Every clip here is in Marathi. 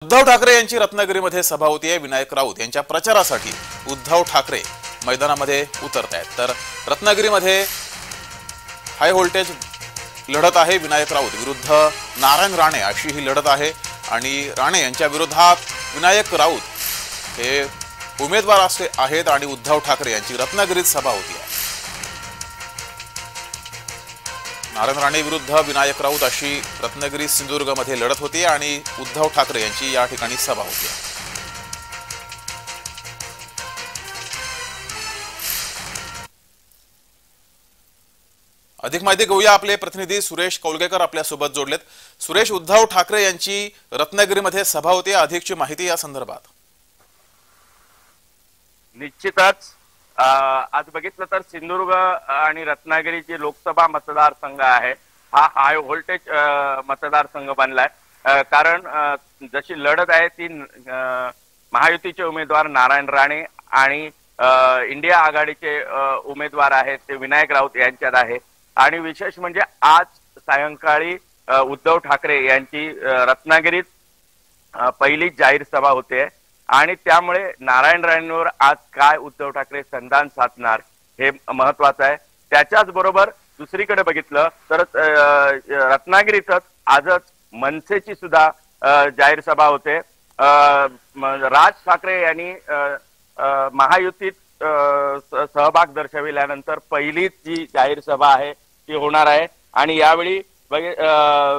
उद्धव ठाकरे यांची रत्नागिरीमध्ये सभा होतीये। विनायक राऊत यांच्या प्रचारासाठी उद्धव ठाकरे मैदानामध्ये उतरत आहेत। तर रत्नागिरीमध्ये हाय व्होल्टेज लढत आहे। विनायक राऊत विरुद्ध नारायण राणे अशी ही लढत आहे आणि राणे यांच्या विरोधात विनायक राऊत हे उमेदवार आहेत आणि उद्धव ठाकरे यांची रत्नागिरीत सभा होती आहे। नारायण राणे विरुद्ध विनायक राऊत अशी रत्नागिरी सिंधुदुर्गमध्ये लढत होती आणि उद्धव ठाकरे यांची या ठिकाणी सभा होती। अधिक माहिती घेऊया, आपले प्रतिनिधी सुरेश कौलगेकर आपल्या सोबत जोडलेत। सुरेश, उद्धव ठाकरे यांची रत्नागिरीमध्ये सभा होती, अधिकची माहिती या संदर्भात। निश्चितच आज बघितलं तर सिंधुदुर्ग आणि रत्नागिरीची लोकसभा मतदारसंघ आहे हा हाय व्होल्टेज मतदारसंघ बनलाय। कारण जशी लढत आहे ती महायुतीचे उमेदवार नारायण राणे आणि इंडिया आघाडीचे उमेदवार आहेत ते विनायक राऊत यांच्यात आहे। आणि विशेष म्हणजे आज सायंकाळी उद्धव ठाकरे यांची रत्नागिरीत पहिली जाहीर सभा होते आणि त्यामुळे नारायण राणेंवर आज काय उद्धव ठाकरे संधान साधणार हे महत्वाचं आहे। त्याच्याच बरोबर दुसरीकडे बघितलं तर रत्नागिरीतच आजच मनसेची सुद्धा जाहीर सभा होते। राज ठाकरे यांनी महायुतीत सहभाग दर्शविल्यानंतर पहिलीच जी जाहीर सभा आहे ती होणार आहे आणि यावेळी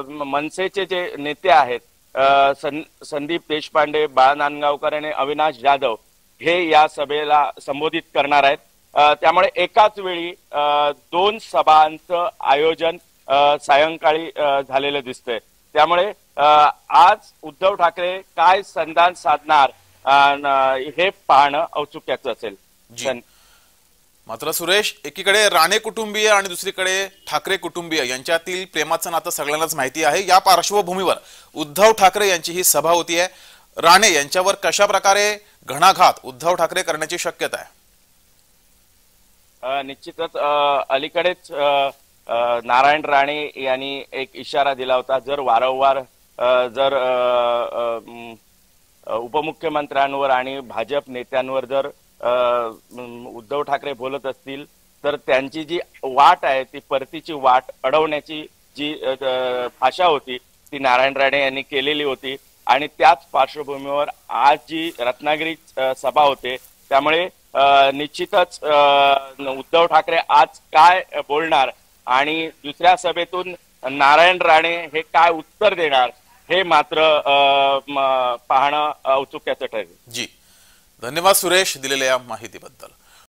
मनसेचे जे नेते आहेत संदीप देशपांडे, बाळा नांदगावकर आणि अविनाश जाधव हे या सभेला संबोधित करणार आहेत। त्यामुळे एकाच वेळी दोन सभांचं आयोजन सायंकाळी झालेलं दिसतंय। त्यामुळे आज उद्धव ठाकरे काय संधान साधणार हे पाहणं औत्सुक्याचं असेल। मात्र सुरेश, एकीकडे राणे कुटुंबीय आणि दुसरीकडे ठाकरे कुटुंबीय यांच्यातील प्रेमाचं नातं सगळ्यांनाच माहिती आहे। या पार्श्वभूमीवर उद्धव ठाकरे यांची ही सभा होतीये। राणे यांच्यावर कशा प्रकारे घणाघात उद्धव ठाकरे करण्याची शक्यता आहे? निश्चितच अलीकडेच नारायण राणे यांनी एक इशारा दिला होता, जर वारंवार जर उपमुख्यमंत्र्यांवर आणि भाजप नेत्यांवर जर उद्धव ठाकरे बोलत असतील तर त्यांची जी वाट आहे ती परतीची वाट अडवण्याची जी भाषा होती ती नारायण राणे यांनी केलेली होती। आणि त्याच पार्श्वभूमीवर आज जी रत्नागिरी सभा होते त्यामुळे निश्चितच उद्धव ठाकरे आज काय बोलणार आणि दुसऱ्या सभेतून नारायण राणे हे काय उत्तर देणार हे मात्र पाहणं औत्सुक्याचं ठरेल। जी, धन्यवाद सुरेश दिलेल्या माहितीबद्दल।